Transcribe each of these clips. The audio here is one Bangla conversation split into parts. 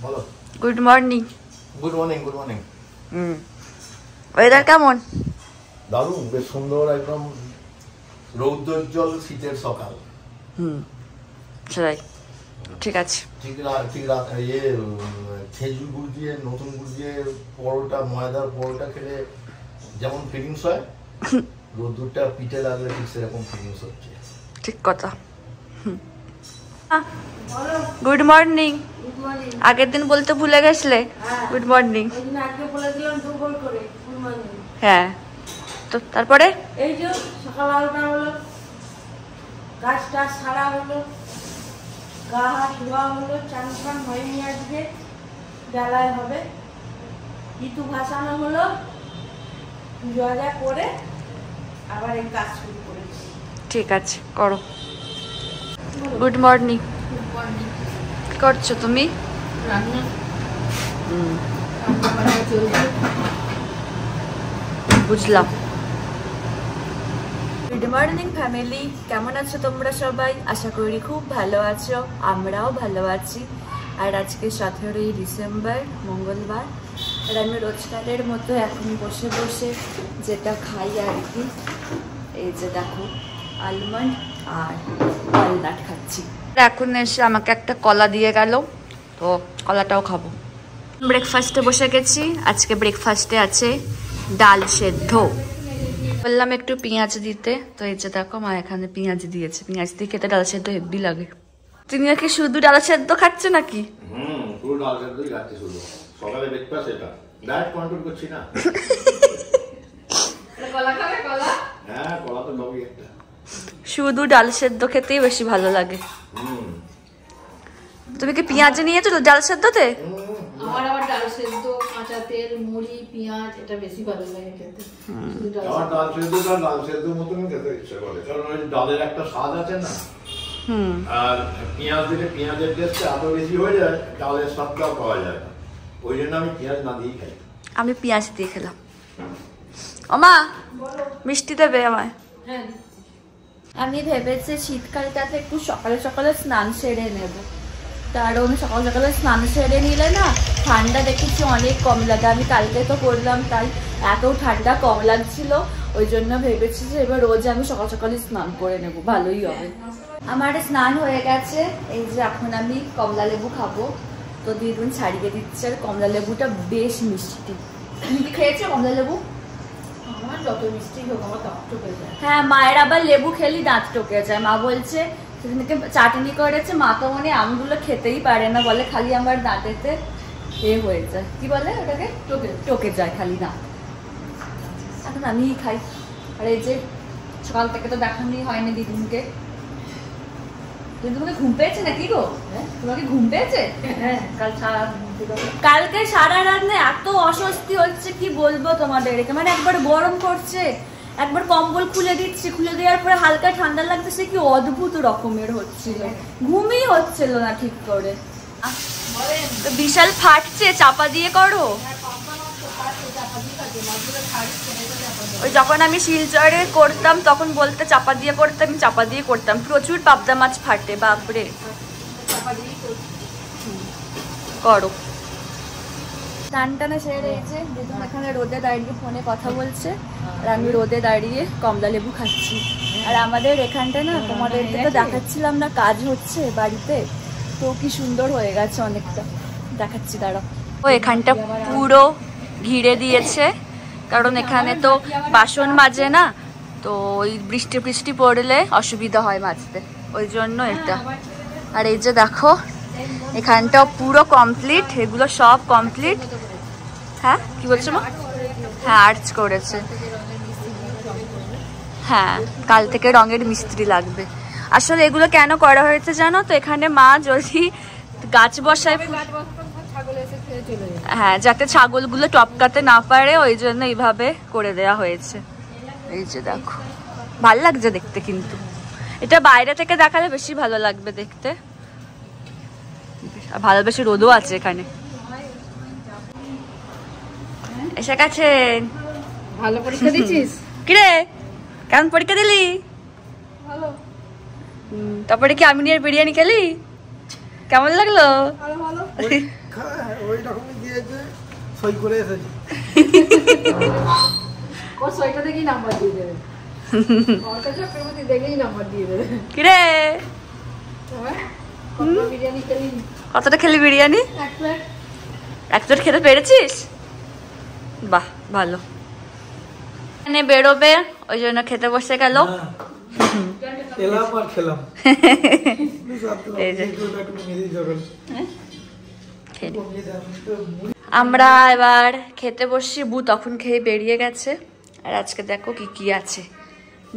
বলো। Good morning. Good morning, good morning. Weather কেমন? দারুণ, বেশ সুন্দর, একদম রৌদ্রোজ্জ্বল শীতের সকাল। সেটাই, ঠিক আছে। খেজুর গুড় দিয়ে, নতুন গুড় দিয়ে পরোটা, ময়দার পরোটা খেলে যেমন ফিলিংস হয়, রোদ্দুরটা পিঠে লাগলে ঠিক সেরকম ফিলিংস হচ্ছে। ঠিক কথা। Good morning. আগের দিন বলতে ভুলে গেছলে গুড মর্নিং। হ্যাঁ, তো তারপরে এই যে সকাল 8টা হলো, গাছ টাছ ছাড়া হলো, গা হাত ধোয়া হলো, চান টান হয়নি, আজকে বেলায় হবে, ঋতু ভাসানো হলো, পুজো আজা করে আবার এই কাজ শুরু করেছি। ঠিক আছে, করো। Good morning. কি করছো তুমি? রান্না বুঝলাম। গুড মর্নিং ফ্যামিলি, কেমন আছো তোমরা সবাই? আশা করি খুব ভালো আছো, আমরাও ভালো আছি। আর আজকে 17ই ডিসেম্বর, মঙ্গলবার। আর আমি রোজকারের মতো এখন বসে বসে যেটা খাই আর কি, এই যে দেখো আলমন্ড আর ওয়ালনাট খাচ্ছি। এখন এসে আমাকে একটা কলা দিয়ে গেল, তো কলাটাও খাবো। ব্রেকফাস্টে বসে গেছি। আজকে ব্রেকফাস্টে আছে ডাল সেদ্ধ। বললাম একটু পেঁয়াজ দিতে, তো এই যে দেখো মা এখানে পেঁয়াজ দিয়েছে। পেঁয়াজ দিয়ে খেতে ডাল সেদ্ধ হেব্বি লাগে। তুমি কি শুধু ডাল সেদ্ধ খাচ্ছ নাকি? পুরো ডাল সেদ্ধই খাচ্ছি শুধু। সকালে ব্রেকফাস্ট এটা। ডায়েট কন্ট্রোল করছি না। কলা খাবে? কলা? হ্যাঁ, কলা তো খাবি একটা। শুধু ডাল সেদ্ধ খেতেই বেশি ভালো লাগে। তুমি কি পেঁয়াজ নিয়েছো তো ডাল সেদ্ধতে? আমার আবার ডাল সেদ্ধ, কাঁচা তেল, মুড়ি, পেঁয়াজ এটা বেশি ভালো লাগে খেতে। আমার ডাল সেদ্ধটা ডাল সেদ্ধ মতনই খেতে ইচ্ছে করে, কারণ ওই ডালের একটা স্বাদ আছে না। আর পেঁয়াজ দিলে পেঁয়াজের টেস্টটা এত বেশি হয়ে যায়, ডালের স্বাদটাও পাওয়া যায় না। ওই জন্য আমি পেঁয়াজ না দিয়েই খাই। আমি পেঁয়াজ দিয়ে খেলাম। ওমা মিষ্টি দেবে আমায়? হ্যাঁ। আমি ভেবেছি শীতকালটাতে একটু সকালে সকালে স্নান সেরে নেব, কারণ সকাল সকালে স্নান সেরে নিলে না ঠান্ডা দেখেছি অনেক কম লাগে। আমি কালকে তো করলাম, তাই এত ঠান্ডা কম লাগছিল, ওই জন্য ভেবেছি যে এবার রোজ আমি সকাল সকালে স্নান করে নেব, ভালোই হবে। আমার স্নান হয়ে গেছে। এই যে এখন আমি কমলা লেবু খাবো, তো দিদুন ছাড়িয়ে দিচ্ছে। আর কমলা লেবুটা বেশ মিষ্টি। তুমি কি খেয়েছো কমলা লেবু? আমার যত মিষ্টি হোক আমার দাঁত টোকে যায়। হ্যাঁ, মায়ের আবার লেবু খেলেই দাঁত টোকে যায়। মা বলছে সেদিনকে চাটনি করেছে, মা তো মনে আমগুলো খেতেই পারে না, বলে খালি আমার দাঁতেতে এ হয়ে যায়, কি বলে ওটাকে, টোকে যায় খালি দাঁত। এখন আমিই খাই। আর এই যে সকাল থেকে তো দেখানোই হয়নি দিদুনকে। তোমাকে ঘুম পেয়েছে নাকি গো? তোমাকে ঘুম পেয়েছে? হ্যাঁ, কালকে সারা রাত না এত অস্বস্তি হচ্ছে, কি বলবো তোমাদেরকে। মানে একবার গরম করছে, একবার কম্বল খুলে দিচ্ছি, খুলে দেওয়ার পরে হালকা ঠান্ডা লাগছে, কি অদ্ভুত রকমের হচ্ছিল, ঘুমই হচ্ছিল না ঠিক করে। বিশাল ফাটছে, চাপা দিয়ে করো। ওই যখন আমি শিলচরে করতাম তখন বলতে চাপা দিয়ে করতে, আমি চাপা দিয়ে করতাম, প্রচুর পাবদা মাছ ফাটে, বাপরে। করো। টান টানা সেরে এসে দিদুন এখানে রোদে দাঁড়িয়ে ফোনে কথা বলছে, আর আমি রোদে দাঁড়িয়ে কমলা লেবু খাচ্ছি। আর আমাদের এখানটা না তোমাদের তো দেখাচ্ছিলাম না, কাজ হচ্ছে বাড়িতে, তো কি সুন্দর হয়ে গেছে অনেকটা, দেখাচ্ছি দাঁড়াও। ও এখানটা পুরো ঘিরে দিয়েছে, কারণ এখানে তো বাসন মাজে না, তো ওই বৃষ্টি বৃষ্টি পড়লে অসুবিধা হয় মাজতে, ওই জন্য এটা। আর এই যে দেখো এখানটা পুরো কমপ্লিট, এগুলো সব কমপ্লিট। হ্যাঁ কি বলছো মা? হ্যাঁ, আর্চ করেছে। হ্যাঁ, কাল থেকে রঙের মিস্ত্রি লাগবে। আসলে এগুলো কেন করা হয়েছে জানো তো, এখানে মা যদি গাছ বসায়, হ্যাঁ, যাতে ছাগলগুলো টপকাতে না পারে, ওই জন্য এইভাবে করে দেয়া হয়েছে। এই যে দেখো, ভাল লাগছে দেখতে, কিন্তু এটা বাইরে থেকে দেখালে বেশি ভালো লাগবে দেখতে। ভালো বেশি রোদও আছে এখানে। এসে গেছেন। ভালো পরীক্ষা দিছিস? কিরে কেমন পরীক্ষা দিলি? ভালো। তারপরে কি আমি নিয়ে বিরিয়ানি খেলি? কেমন লাগলো? ওই রকমই দিয়েছে, সই করে এসেছে। সইটা দেখি নাম্বার দিয়ে দেবে, দেখেই নাম্বার দিয়ে দেবে। কিরে বিরিয়ানি খেলি? কতটা খেলি বিরিয়ানি? এক প্লেট খেতে পেরেছিস? বাহ ভালো। এখানে বেরোবে ওই জন্য খেতে বসে গেল। এলাম আর খেলাম। এই যে আমরা এবার খেতে বসছি, বু তখন খেয়ে বেরিয়ে গেছে। আর আজকে দেখো কি কি আছে,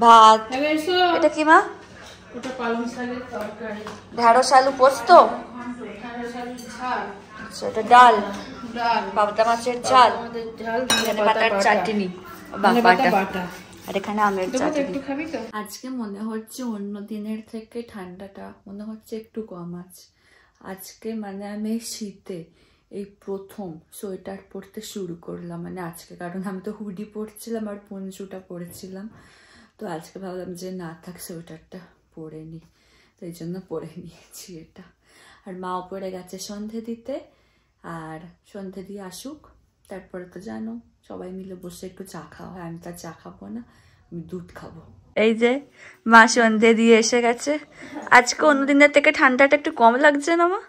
ভাত, এটা কি মা? ঢেঁড়স আলু পোস্ত, এটা ডাল, পাবদা মাছের ঝাল, ধনে পাতার চাটনি, আর এখানে আমের চাটনি। আজকে মনে হচ্ছে অন্য দিনের থেকে ঠান্ডাটা মনে হচ্ছে একটু কম আছে আজকে। মানে আমি শীতে এই প্রথম সোয়েটার পরতে শুরু করলাম, মানে আজকে, কারণ আমি তো হুডি পরছিলাম আর পঞ্চুটা পরেছিলাম। তো আজকে ভাবলাম যে না থাক, সোয়েটারটা পরে নি, তো এই জন্য পরে নিয়েছি এটা। আর মাও পরে গেছে সন্ধে দিতে, আর সন্ধে দিয়ে আসুক, তারপরে তো জানো সবাই মিলে বসে একটু চা খাওয়া হয়। আমি তো চা খাবো না, আমি দুধ খাবো। এই যে মা সন্ধে দিয়ে এসে গেছে। আজকে অন্যদিনের থেকে ঠান্ডাটা একটু কম লাগছে না মা?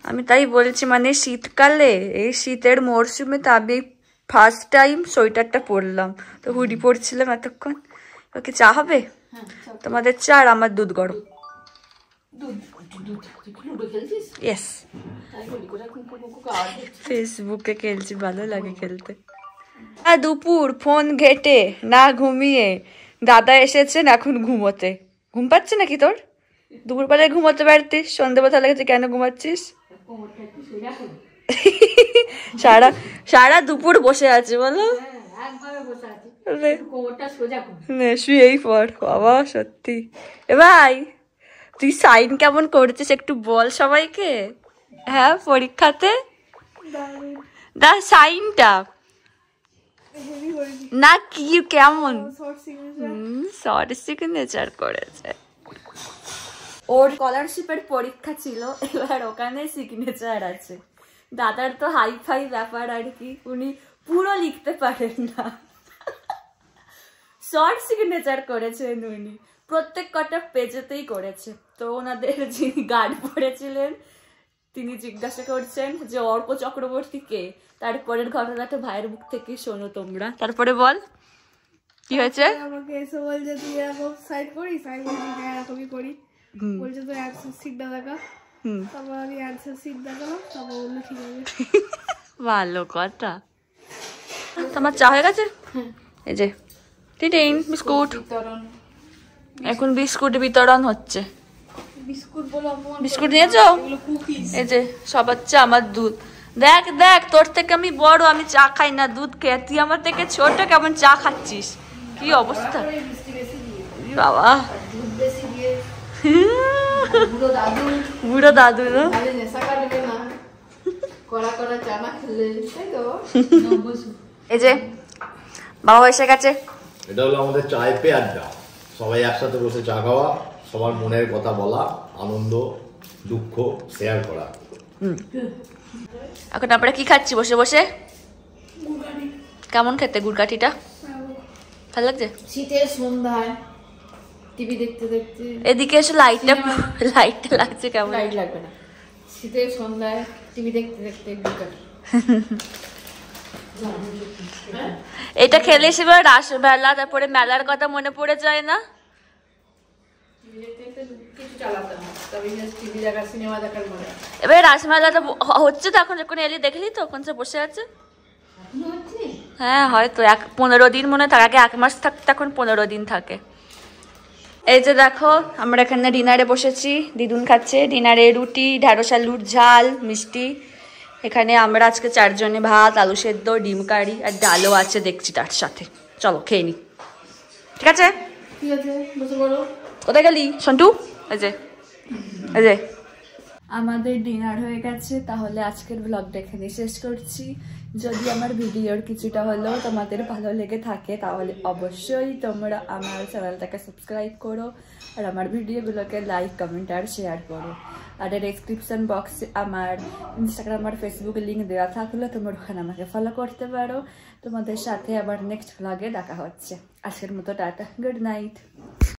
আমি তাই বলছি, মানে শীতকালে এই শীতের মরশুমে তো আমি ফার্স্ট টাইম সোয়েটারটা পরলাম, তো হুডি পরছিলাম এতক্ষণ। ওকে চা হবে? তোমাদের চা আর আমার দুধ গরম। ইয়েস, ফেসবুকে খেলছি, ভালো লাগে খেলতে। দুপুর ফোন ঘেটে না ঘুমিয়ে দাদা এসেছেন এখন ঘুমোতে। ঘুম পাচ্ছে নাকি তোর? দুপুরবেলায় ঘুমোতে পারতিস, সন্ধ্যেবেলা লেগেছে কেন ঘুমাচ্ছিস? সারা দুপুর বসে আছে বলো, শুয়েই পড় বাবা। সত্যি এ ভাই, তুই সাইন কেমন করেছিস একটু বল সবাইকে। হ্যাঁ পরীক্ষাতে দা সাইনটা না কি কেমন শর্ট সিগনেচার করেছে। ওর স্কলারশিপের পরীক্ষা ছিল, এবার ওখানে সিগনেচার আছে। দাদার তো হাই ফাই ব্যাপার আর কি, উনি পুরো লিখতে পারেন না, শর্ট সিগনেচার করেছেন উনি, প্রত্যেক কটা পেজেতেই করেছে। তো ওনাদের যিনি গার্ড পড়েছিলেন তিনি জিজ্ঞাসা করছেন যে অর্ক চক্রবর্তী কে। তারপরের ঘটনাটা ভাইয়ের মুখ থেকে শোনো তোমরা। তারপরে বল কি হয়েছে। আমাকে এসে বলছে তুই এরকম সাইড করিস, আমি বলছি হ্যাঁ এরকমই করি। বলছে তো অ্যান্সার শিটটা দেখা, তারপর আমি অ্যান্সার শিট দেখালাম, তারপর বললো ঠিক আছে। ভালো কথা। তোমার চা হয়ে গেছে? এই যে টিটিন বিস্কুট, এখন বিস্কুট বিতরণ হচ্ছে। বিস্কুট নিয়েছো? এই যে সবার চা, আমার দুধ। দেখ দেখ, তোর থেকে আমি বড়, আমি চা খাই না, দুধ খেয়ে। তুই আমার থেকে ছোট, কেমন চা খাচ্ছিস, কি অবস্থা বাবা। বুড়ো দাদু না, এই যে বাবা এসে গেছে। এটা হলো আমাদের চায় পে আড্ডা, সবাই একসাথে বসে চা খাওয়া, সবার মনের কথা বলা, আনন্দ দুঃখ শেয়ার করা। এখন আমরা কি খাচ্ছি বসে বসে? কেমন খেতে গুড়কাঠিটা? ভালো লাগছে? শীতের সন্ধ্যায় টিভি দেখতে দেখতে। এদিকে এসে লাইটটা লাগছে কেমন? লাইট লাগবে না, শীতের সন্ধ্যায় টিভি দেখতে দেখতে গুড়কাঠি। এটা খেলে সেবার রাসবেলা, তারপরে মেলার কথা মনে পড়ে যায় না? এবার রাসমেলাটা হচ্ছে তো এখন, যখন এলি দেখলি তো ওখানে বসে আছে। হ্যাঁ হয়তো 15 দিন মনে থাকে, আগে 1 মাস থাকতে এখন 15 দিন থাকে। এই যে দেখো আমরা এখানে ডিনারে বসেছি, দিদুন খাচ্ছে ডিনারে রুটি, ঢেঁড়স আলুর ঝাল, মিষ্টি। এখানে আমরা আজকে 4 জনে ভাত, আলু সেদ্ধ, ডিম কারি আর ডালও আছে দেখছি তার সাথে। চলো খেয়ে নি, ঠিক আছে? ঠিক আছে, বসে পড়ো। কোথায় গেলি সন্টু? এই যে আমাদের ডিনার হয়ে গেছে। তাহলে আজকের ব্লগটা এখানে শেষ করছি। যদি আমার ভিডিওর কিছুটা হলেও তোমাদের ভালো লেগে থাকে তাহলে অবশ্যই তোমরা আমার চ্যানেলটাকে সাবস্ক্রাইব করো আর আমার ভিডিওগুলোকে লাইক কমেন্ট আর শেয়ার করো। আর ডেসক্রিপশন বক্সে আমার ইনস্টাগ্রাম আর ফেসবুকে লিঙ্ক দেওয়া থাকলে তোমরা ওখানে আমাকে ফলো করতে পারো। তোমাদের সাথে আবার নেক্সট ব্লগে দেখা হচ্ছে। আজকের মতো টাটা, গুড নাইট।